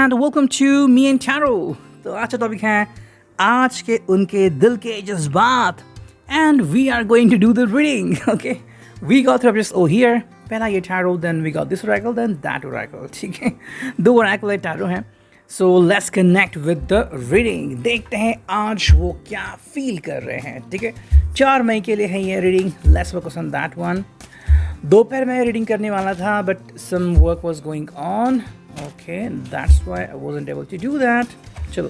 And welcome to me and tarot. तो आज का टॉपिक है आज के उनके दिल के जज्बात and we are going to do the reading. Okay, we got three objects over here. पहला ये tarot, then we got this oracle, then that oracle. ठीक है, दो ओरेकल टैरो हैं। So let's connect with the reading. देखते हैं आज वो क्या फील कर रहे हैं। ठीक है, 4 मई के लिए है ये reading. Let's focus on that one. दोपहर में रीडिंग करने वाला था but some work was going on. Okay, that's why I wasn't able to do that. चलो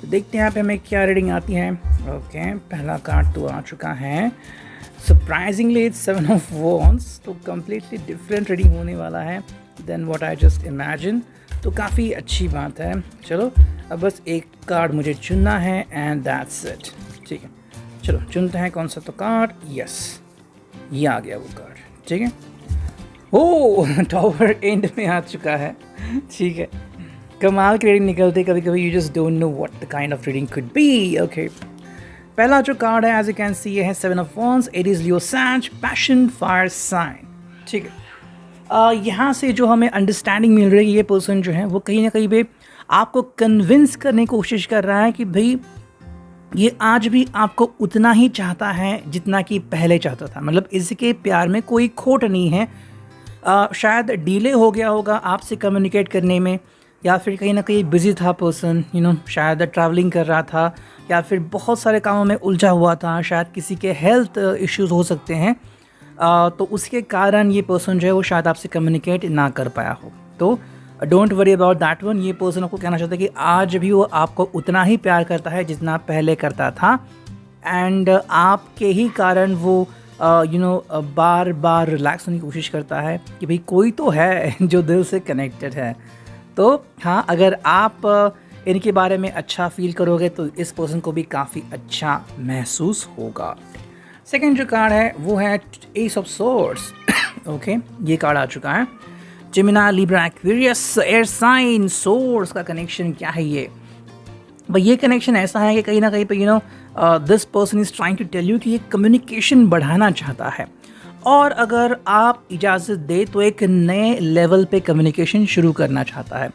तो देखते हैं यहाँ पे हमें क्या रीडिंग आती है। ओके, पहला कार्ड तो आ चुका है। सरप्राइजिंगली इट्स 7 ऑफ वॉन्ड्स, तो कम्प्लीटली डिफरेंट रीडिंग होने वाला है then what I just imagine. तो काफ़ी अच्छी बात है। चलो अब बस एक कार्ड मुझे चुनना है एंड दैट्स इट। ठीक है, चलो चुनते हैं कौन सा तो कार्ड। यस, ये आ गया वो कार्ड। ठीक है, ओह टॉवर एंड में आ चुका है। ठीक है, कमाल की रीडिंग निकलती है कभी कभी। You just don't know what the kind of reading could be. Okay, पहला जो कार्ड है एज यू कैन सी ये है 7 of wands. It is Leo says, passion, fire sign. ठीक है, यहाँ से जो हमें अंडरस्टैंडिंग मिल रही है, ये पर्सन जो है वो कहीं ना कहीं पे आपको कन्विंस करने की कोशिश कर रहा है कि भाई ये आज भी आपको उतना ही चाहता है जितना कि पहले चाहता था। मतलब इसके प्यार में कोई खोट नहीं है। शायद डिले हो गया होगा आपसे कम्युनिकेट करने में, या फिर कहीं ना कहीं बिजी था पर्सन, शायद ट्रैवलिंग कर रहा था, या फिर बहुत सारे कामों में उलझा हुआ था। शायद किसी के हेल्थ इश्यूज हो सकते हैं, तो उसके कारण ये पर्सन जो है वो शायद आपसे कम्युनिकेट ना कर पाया हो। तो don't worry about that one. ये पर्सन आपको कहना चाहता है कि आज भी वो आपको उतना ही प्यार करता है जितना पहले करता था, एंड आपके ही कारण वो बार बार रिलैक्स होने की कोशिश करता है कि भाई कोई तो है जो दिल से कनेक्टेड है। तो हाँ, अगर आप इनके बारे में अच्छा फील करोगे तो इस पर्सन को भी काफ़ी अच्छा महसूस होगा। सेकंड जो कार्ड है वो है एस ऑफ सोर्ड्स। ओके, ये कार्ड आ चुका है। Gemini, Libra, Aquarius, air sign, swords का कनेक्शन क्या है ये? भाई ये कनेक्शन ऐसा है कि कहीं ना कहीं पे this person is trying to tell you कि ये कम्युनिकेशन बढ़ाना चाहता है, और अगर आप इजाज़त दे तो एक नए लेवल पे कम्युनिकेशन शुरू करना चाहता है।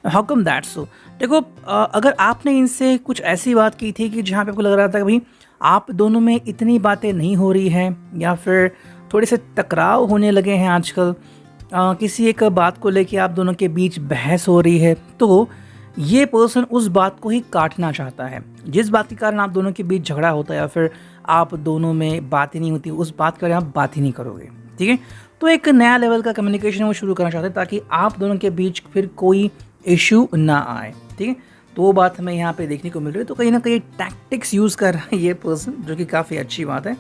How come that so? देखो, अगर आपने इनसे कुछ ऐसी बात की थी कि जहाँ पे आपको लग रहा था कि भाई आप दोनों में इतनी बातें नहीं हो रही हैं, या फिर थोड़े से टकराव होने लगे हैं आजकल, किसी एक बात को लेके आप दोनों के बीच बहस हो रही है, तो ये पर्सन उस बात को ही काटना चाहता है। जिस बात के कारण आप दोनों के बीच झगड़ा होता है या फिर आप दोनों में बात ही नहीं होती, उस बात के बारे में आप बात ही नहीं करोगे। ठीक है, तो एक नया लेवल का कम्युनिकेशन वो शुरू करना चाहते हैं ताकि आप दोनों के बीच फिर कोई इशू ना आए। ठीक है, तो वो बात हमें यहाँ पे देखने को मिल रही है। तो कहीं ना कहीं टैक्टिक्स यूज़ कर रहा है ये पर्सन, जो कि काफ़ी अच्छी बात है।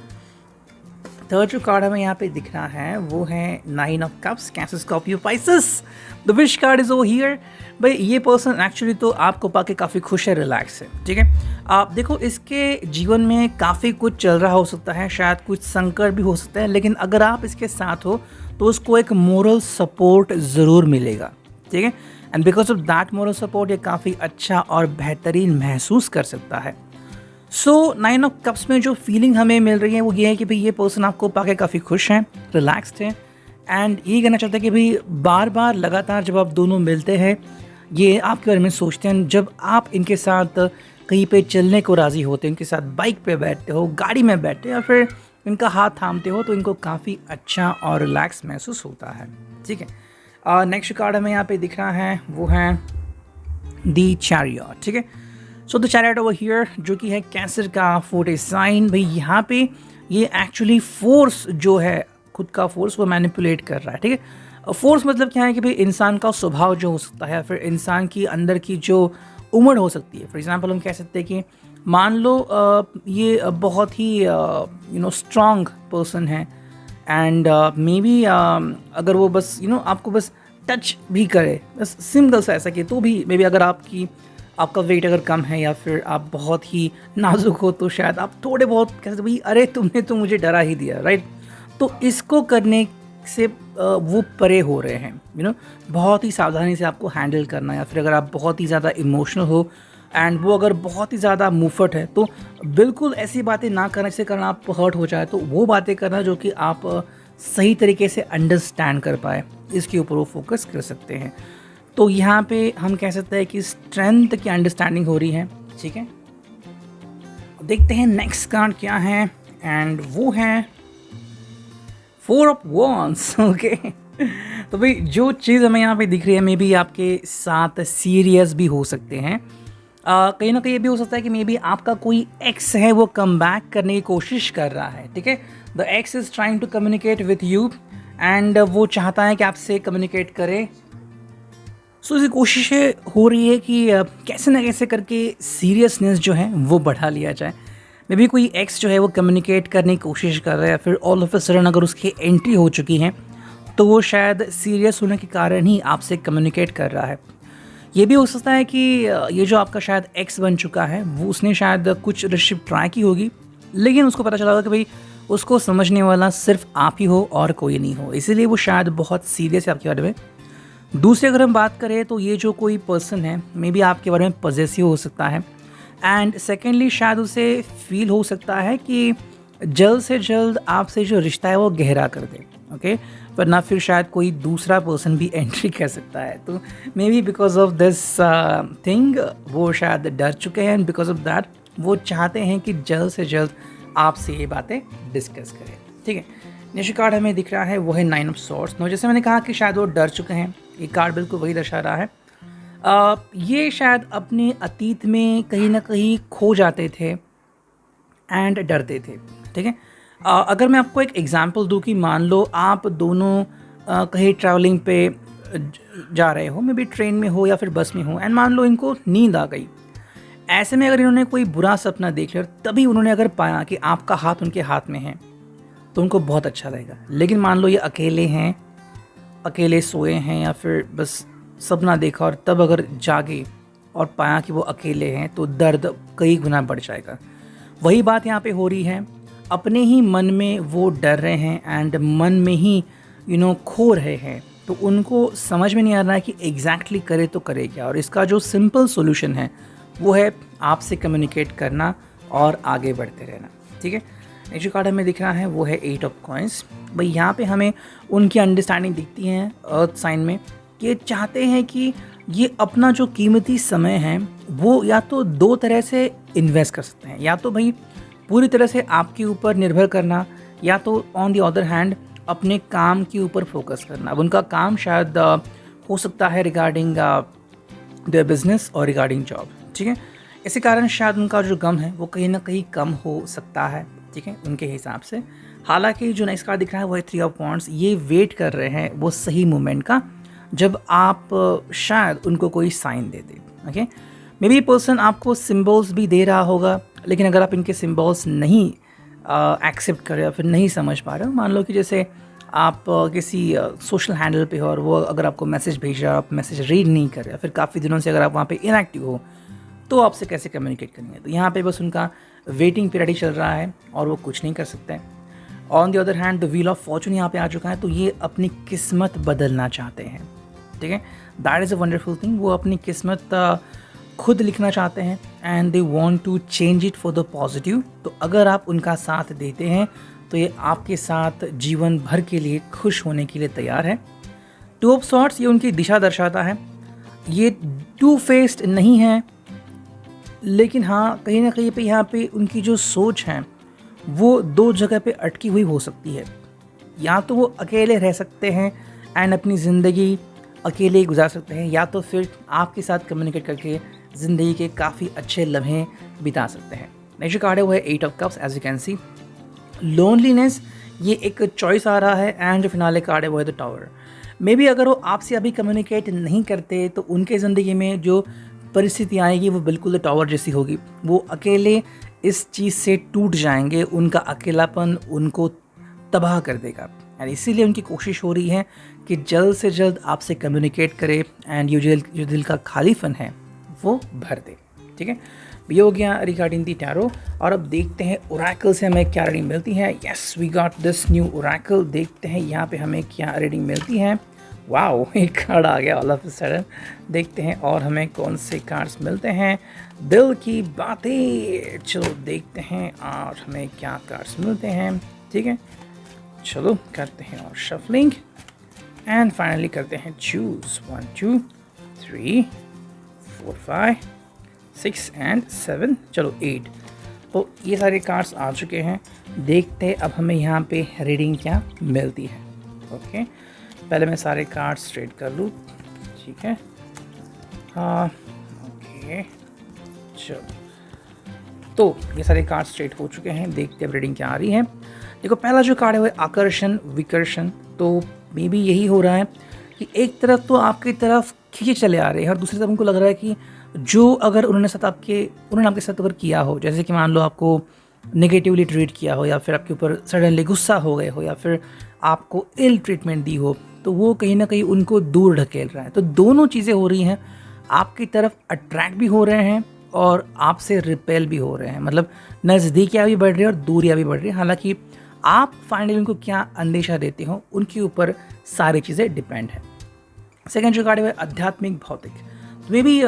थर्ड जो कार्ड हमें यहाँ पे दिख रहा है वो है 9 of cups, cancer, Scorpio, Pisces. The wish card is over here. भाई ये पर्सन एक्चुअली तो आपको पाके काफ़ी खुश है, रिलैक्स है। ठीक है, आप देखो इसके जीवन में काफ़ी कुछ चल रहा हो सकता है, शायद कुछ संकट भी हो सकता है, लेकिन अगर आप इसके साथ हो तो उसको एक मोरल सपोर्ट ज़रूर मिलेगा। ठीक है, and because of that moral support ये काफ़ी अच्छा और बेहतरीन महसूस कर सकता है। सो 9 ऑफ कप्स में जो फीलिंग हमें मिल रही है वो ये है कि भाई ये पर्सन आपको पाके काफ़ी खुश हैं, रिलैक्स्ड है, एंड ये कहना चाहता है कि भाई बार बार लगातार जब आप दोनों मिलते हैं ये आपके बारे में सोचते हैं। जब आप इनके साथ कहीं पे चलने को राज़ी होते हैं, इनके साथ बाइक पे बैठते हो, गाड़ी में बैठते हो, या फिर इनका हाथ थामते हो, तो इनको काफ़ी अच्छा और रिलैक्स महसूस होता है। ठीक है, नेक्स्ट कार्ड हमें यहाँ पे दिख रहा है वो है दी चैरियट। ठीक है, so the chariot over here, जो कि है कैंसर का फोर्टे साइन। भाई यहाँ पे ये एक्चुअली फोर्स जो है, खुद का फोर्स वो मैनिपुलेट कर रहा है। ठीक है, फोर्स मतलब क्या है कि भाई इंसान का स्वभाव जो हो सकता है, फिर इंसान की अंदर की जो उमड़ हो सकती है। फॉर एग्जांपल हम कह सकते हैं कि मान लो ये बहुत ही स्ट्रॉन्ग पर्सन है, एंड मे बी अगर वो बस आपको बस टच भी करे, बस सिंपल सा ऐसा कि, तो भी मे बी अगर आपका वेट अगर कम है या फिर आप बहुत ही नाजुक हो, तो शायद आप थोड़े बहुत कह सकते भाई अरे तुमने तो मुझे डरा ही दिया, राइट? तो इसको करने से वो परे हो रहे हैं। बहुत ही सावधानी से आपको हैंडल करना, या फिर अगर आप बहुत ही ज़्यादा इमोशनल हो एंड वो अगर बहुत ही ज़्यादा मुफट है, तो बिल्कुल ऐसी बातें ना करना जिससे कारण आप हर्ट हो जाए। तो वो बातें करना जो कि आप सही तरीके से अंडरस्टैंड कर पाए, इसके ऊपर वो फोकस कर सकते हैं। तो यहाँ पे हम कह सकते हैं कि स्ट्रेंथ की अंडरस्टैंडिंग हो रही है, ठीक है। देखते हैं नेक्स्ट कार्ड क्या है, एंड वो है 4 ऑफ वॉन्ड्स, ओके। तो भाई जो चीज़ हमें यहाँ पे दिख रही है, मे बी आपके साथ सीरियस भी हो सकते हैं। कहीं ना कहीं ये भी हो सकता है कि मे बी आपका कोई एक्स है, वो कम बैक करने की कोशिश कर रहा है, ठीक है। The ex is trying to communicate with you and वो चाहता है कि आपसे कम्युनिकेट करे। सो इसकी कोशिश हो रही है कि कैसे ना कैसे करके सीरियसनेस जो है वो बढ़ा लिया जाए। मे बी कोई एक्स जो है वो कम्युनिकेट करने की कोशिश कर रहा है, फिर ऑल ऑफ अ सडन अगर उसकी एंट्री हो चुकी है तो वो शायद सीरियस होने के कारण ही आपसे कम्युनिकेट कर रहा है। ये भी हो सकता है कि ये जो आपका शायद एक्स बन चुका है, वो उसने शायद कुछ रिलेशनशिप ट्राई की होगी, लेकिन उसको पता चला होगा कि भाई उसको समझने वाला सिर्फ आप ही हो और कोई नहीं हो, इसीलिए वो शायद बहुत सीरियस है आपके बारे में। दूसरी अगर हम बात करें तो ये जो कोई पर्सन है, मे बी आपके बारे में पॉजेसिव हो सकता है, एंड सेकेंडली शायद उसे फील हो सकता है कि जल्द से जल्द आपसे जो रिश्ता है वो गहरा कर दे, ओके। वरना फिर शायद कोई दूसरा पर्सन भी एंट्री कर सकता है। तो may be because of this thing वो शायद डर चुके हैं, एंड बिकॉज ऑफ दैट वो चाहते हैं कि जल्द से जल्द आपसे ये बातें डिस्कस करें, ठीक है। नेक्स्ट कार्ड हमें दिख रहा है वो है 9 ऑफ सॉर्ड्स। नो, जैसे मैंने कहा कि शायद वो डर चुके हैं, ये कार्ड बिल्कुल वही दर्शा रहा है। ये शायद अपने अतीत में कहीं ना कहीं खो जाते थे एंड डरते थे, ठीक है। अगर मैं आपको एक एग्जांपल दूं कि मान लो आप दोनों कहीं ट्रैवलिंग पे जा रहे हो, मे बी ट्रेन में हो या फिर बस में हो, एंड मान लो इनको नींद आ गई। ऐसे में अगर इन्होंने कोई बुरा सपना देख लिया, तभी उन्होंने अगर पाया कि आपका हाथ उनके हाथ में है, तो उनको बहुत अच्छा लगेगा। लेकिन मान लो ये अकेले हैं, अकेले सोए हैं, या फिर बस सपना देखा और तब अगर जागे और पाया कि वो अकेले हैं, तो दर्द कई गुना बढ़ जाएगा। वही बात यहाँ पे हो रही है, अपने ही मन में वो डर रहे हैं एंड मन में ही खो रहे हैं। तो उनको समझ में नहीं आ रहा है कि एग्जैक्टली करे तो करे क्या। और इसका जो सिंपल सोल्यूशन है वो है आपसे कम्युनिकेट करना और आगे बढ़ते रहना, ठीक है। नेक्स्ट कार्ड हमें दिख रहा है वो है 8 ऑफ कॉइंस। भाई यहाँ पे हमें उनकी अंडरस्टैंडिंग दिखती है अर्थ साइन में, कि ये चाहते हैं कि ये अपना जो कीमती समय है वो या तो दो तरह से इन्वेस्ट कर सकते हैं, या तो भाई पूरी तरह से आपके ऊपर निर्भर करना, या तो ऑन द अदर हैंड अपने काम के ऊपर फोकस करना। अब उनका काम शायद हो सकता है रिगार्डिंग देयर बिजनेस और रिगार्डिंग जॉब, ठीक है। इसी कारण शायद उनका जो गम है वो कहीं ना कहीं कम हो सकता है, ठीक है, उनके हिसाब से। हालांकि जो नेक्स्ट कार्ड दिख रहा है वो है 3 ऑफ वॉन्ड्स। ये वेट कर रहे हैं वो सही मोमेंट का, जब आप शायद उनको कोई साइन दे दे, ओके। मे बी पर्सन आपको सिम्बल्स भी दे रहा होगा, लेकिन अगर आप इनके सिम्बल्स नहीं एक्सेप्ट कर रहे हो, फिर नहीं समझ पा रहे हो, मान लो कि जैसे आप किसी सोशल हैंडल पे हो और वो अगर आपको मैसेज भेज रहा है, आप मैसेज रीड नहीं कर रहे, फिर काफ़ी दिनों से अगर आप वहाँ पे इनएक्टिव हो, तो आपसे कैसे कम्युनिकेट करेंगे। तो यहाँ पे बस उनका वेटिंग पीरियड ही चल रहा है और वो कुछ नहीं कर सकते हैं। On the other hand the wheel of Fortune यहाँ पे आ चुका है, तो ये अपनी किस्मत बदलना चाहते हैं, ठीक है। That is a wonderful thing. वो अपनी किस्मत खुद लिखना चाहते हैं and they want to change it for the positive. तो अगर आप उनका साथ देते हैं तो ये आपके साथ जीवन भर के लिए खुश होने के लिए तैयार है। 2 ऑफ सॉर्ड्स ये उनकी दिशा दर्शाता है। ये टू फेस्ड नहीं है, लेकिन हाँ कहीं ना कहीं पे यहाँ पे उनकी जो सोच है वो दो जगह पे अटकी हुई हो सकती है। या तो वो अकेले रह सकते हैं एंड अपनी ज़िंदगी अकेले ही गुजार सकते हैं, या तो फिर आपके साथ कम्युनिकेट करके ज़िंदगी के काफ़ी अच्छे लम्हे बिता सकते हैं। नेक्स्ट कार्ड है वो है 8 of cups. As you can see loneliness ये एक चॉइस आ रहा है, एंड जो फिनाले कार्ड है वो है द टावर। मे बी अगर वो आपसे अभी कम्युनिकेट नहीं करते तो उनके ज़िंदगी में जो परिस्थिति आएगी वो बिल्कुल द टावर जैसी होगी। वो अकेले इस चीज़ से टूट जाएंगे, उनका अकेलापन उनको तबाह कर देगा। एंड इसीलिए उनकी कोशिश हो रही है कि जल्द से जल्द आपसे कम्युनिकेट करे एंड जो दिल का खालीपन है वो भर दे, ठीक है। ये हो गया रिगार्डिंग दी टैरो। और अब देखते हैं ओरेकल से हमें क्या रीडिंग मिलती है। Yes, we got this new oracle. देखते हैं यहाँ पे हमें क्या रीडिंग मिलती है। वाओ, एक कार्ड आ गया ऑल ऑफ अ सडन। देखते हैं और हमें कौन से कार्ड्स मिलते हैं। दिल की बातें, चलो देखते हैं और हमें क्या कार्ड्स मिलते हैं, ठीक है। चलो करते हैं और शफलिंग एंड फाइनली करते हैं चूज 1 2 3 4 5 6 एंड 7, चलो 8। तो ये सारे कार्ड्स आ चुके हैं। देखते हैं अब हमें यहाँ पे रीडिंग क्या मिलती है। ओके, पहले मैं सारे कार्ड्स स्ट्रेट कर लूँ। ठीक है, हाँ ओके, चलो तो ये सारे कार्ड स्ट्रेट हो चुके हैं। देखते हैं अब रीडिंग क्या आ रही है। देखो, पहला जो कार्ड है वो आकर्षण विकर्षण। तो मे बी यही हो रहा है कि एक तरफ तो आपकी तरफ खींचे चले आ रहे हैं और दूसरी तरफ उनको लग रहा है कि जो अगर उन्होंने आपके साथ अगर किया हो, जैसे कि मान लो आपको नेगेटिवली ट्रीट किया हो, या फिर आपके ऊपर सडनली गुस्सा हो गए हो, या फिर आपको इल ट्रीटमेंट दी हो, तो वो कहीं ना कहीं उनको दूर ढकेल रहा है। तो दोनों चीज़ें हो रही हैं, आपकी तरफ अट्रैक्ट भी हो रहे हैं और आपसे रिपेल भी हो रहे हैं। मतलब नज़दीकियाँ भी बढ़ रही है और दूरियाँ भी बढ़ रही है। हालांकि आप फाइनली उनको क्या अंदेशा देते हो उनके ऊपर सारी चीज़ें डिपेंड है। सेकेंड जो कार्ड है आध्यात्मिक भौतिक। तो मे भी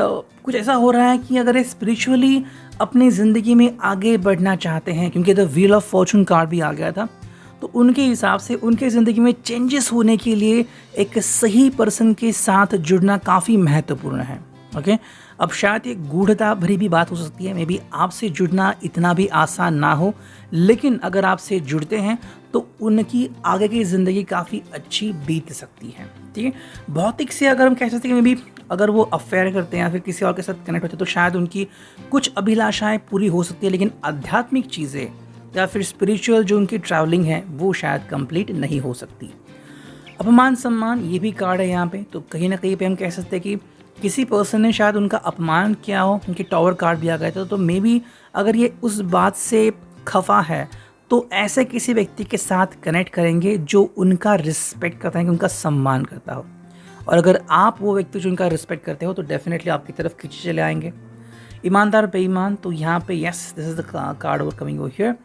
कुछ ऐसा हो रहा है कि अगर स्पिरिचुअली अपनी ज़िंदगी में आगे बढ़ना चाहते हैं, क्योंकि the wheel of Fortune card भी आ गया था, तो उनके हिसाब से उनके ज़िंदगी में चेंजेस होने के लिए एक सही पर्सन के साथ जुड़ना काफ़ी महत्वपूर्ण है। ओके, अब शायद ये गूढ़ता भरी भी बात हो सकती है। मे बी आपसे जुड़ना इतना भी आसान ना हो, लेकिन अगर आपसे जुड़ते हैं तो उनकी आगे की ज़िंदगी काफ़ी अच्छी बीत सकती है। ठीक है, भौतिक से अगर हम कह सकते हैं कि मे बी अगर वो अफेयर करते हैं या फिर किसी और के साथ कनेक्ट होते हैं तो शायद उनकी कुछ अभिलाषाएं पूरी हो सकती है, लेकिन आध्यात्मिक चीज़ें या फिर स्पिरिचुअल जो उनकी ट्रैवलिंग है वो शायद कंप्लीट नहीं हो सकती। अपमान सम्मान ये भी कार्ड है यहाँ पे। तो कहीं ना कहीं पे हम कह सकते हैं कि किसी पर्सन ने शायद उनका अपमान किया हो, उनके टावर कार्ड भी आ गए थे। तो मे बी अगर ये उस बात से खफा है तो ऐसे किसी व्यक्ति के साथ कनेक्ट करेंगे जो उनका रिस्पेक्ट करता है, कि उनका सम्मान करता हो। और अगर आप वो व्यक्ति जो उनका रिस्पेक्ट करते हो तो डेफिनेटली आपकी तरफ खींचे चले आएंगे। ईमानदार बेईमान, तो यहाँ पे yes this is the card over coming over here.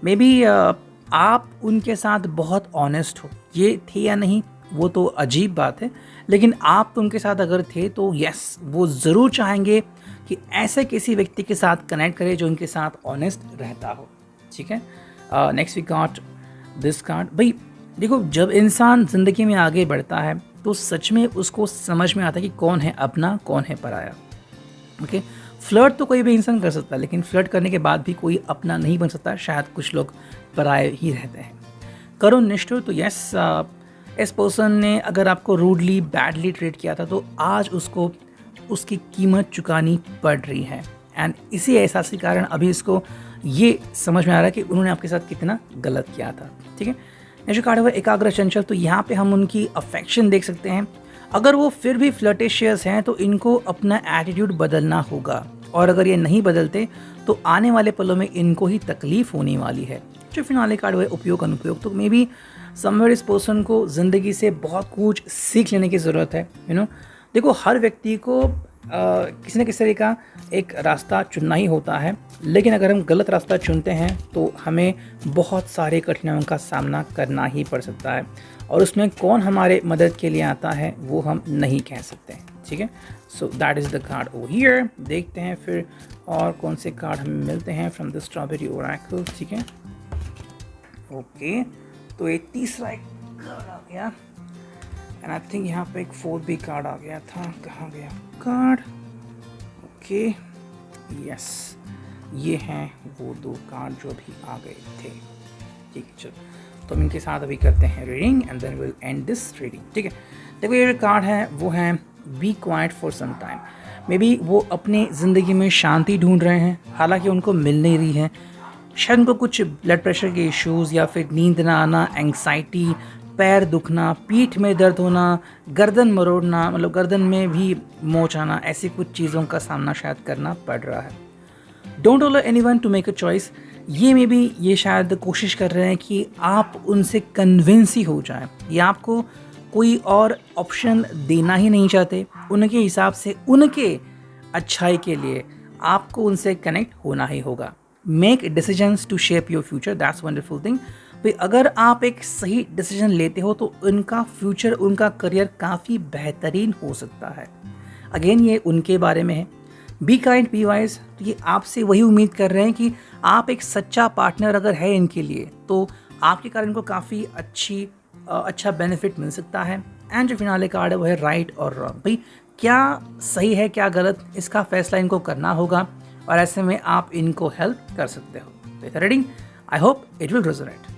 May be आप उनके साथ बहुत ऑनेस्ट हो, ये थे या नहीं वो तो अजीब बात है, लेकिन आप तो उनके साथ अगर थे तो यस वो ज़रूर चाहेंगे कि ऐसे किसी व्यक्ति के साथ कनेक्ट करे जो उनके साथ ऑनेस्ट रहता हो। ठीक है, next we got this card. भाई देखो, जब इंसान ज़िंदगी में आगे बढ़ता है तो सच में उसको समझ में आता है कि कौन है अपना कौन है पराया। ओके, फ्लर्ट तो कोई भी इंसान कर सकता है, लेकिन फ्लर्ट करने के बाद भी कोई अपना नहीं बन सकता। शायद कुछ लोग पराए ही रहते हैं। करुण निष्ठुर, तो यस इस पर्सन ने अगर आपको रूडली बैडली ट्रीट किया था तो आज उसको उसकी कीमत चुकानी पड़ रही है। एंड इसी एहसास के कारण अभी इसको ये समझ में आ रहा है कि उन्होंने आपके साथ कितना गलत किया था। ठीक है, ये जो कार्ड हुआ एकाग्र चंचल, तो यहाँ पे हम उनकी अफेक्शन देख सकते हैं। अगर वो फिर भी फ्लर्टेशियस हैं तो इनको अपना एटीट्यूड बदलना होगा, और अगर ये नहीं बदलते तो आने वाले पलों में इनको ही तकलीफ होने वाली है। जो फिनाले कार्ड हुआ उपयोग अनुपयोग, तो मे बी समवेयर इस पर्सन को ज़िंदगी से बहुत कुछ सीख लेने की ज़रूरत है। देखो, हर व्यक्ति को किसी न किसी तरह का एक रास्ता चुनना ही होता है, लेकिन अगर हम गलत रास्ता चुनते हैं तो हमें बहुत सारे कठिनाइयों का सामना करना ही पड़ सकता है, और उसमें कौन हमारे मदद के लिए आता है वो हम नहीं कह सकते। ठीक है, so that is the card over here. देखते हैं फिर और कौन से कार्ड हमें मिलते हैं फ्रॉम द स्ट्रॉबेरी ओरेकल। ठीक है, ओके, तो ये तीसरा एक कार्ड आ गया, एंड आई थिंक यहाँ पे एक फोर्थ भी कार्ड आ गया था। कहाँ गया कार्ड? ओके, यस, ये हैं वो दो कार्ड जो भी आ गए थे। ठीक है, चलो तो हम इनके साथ अभी करते हैं reading and then will end this reading. ठीक है, देखो ये जो कार्ड है वो है be quiet for some time. Maybe वो अपनी ज़िंदगी में शांति ढूंढ रहे हैं, हालांकि उनको मिल नहीं रही है। शायद उनको कुछ ब्लड प्रेशर के इश्यूज़, या फिर नींद ना आना, एंग्जाइटी, पैर दुखना, पीठ में दर्द होना, गर्दन मरोड़ना, मतलब गर्दन में भी मोच आना, ऐसी कुछ चीज़ों का सामना शायद करना पड़ रहा है। Don't allow anyone to make a choice, ये में भी ये शायद कोशिश कर रहे हैं कि आप उनसे कन्विंस ही हो जाएं, या आपको कोई और ऑप्शन देना ही नहीं चाहते। उनके हिसाब से, उनके अच्छाई के लिए आपको उनसे कनेक्ट होना ही होगा। Make decisions to shape your future, that's wonderful thing. भाई अगर आप एक सही डिसीजन लेते हो तो उनका फ्यूचर, उनका करियर काफ़ी बेहतरीन हो सकता है। अगेन ये उनके बारे में है। बी काइंड बी वाइज, तो ये आपसे वही उम्मीद कर रहे हैं कि आप एक सच्चा पार्टनर अगर है इनके लिए तो आपके कारण इनको काफ़ी अच्छा बेनिफिट मिल सकता है। एंड जो फिनाले कार्ड है वो है राइट और रॉन्ग। भाई क्या सही है क्या गलत, इसका फैसला इनको करना होगा और ऐसे में आप इनको हेल्प कर सकते हो। तो reading I hope it will resonate.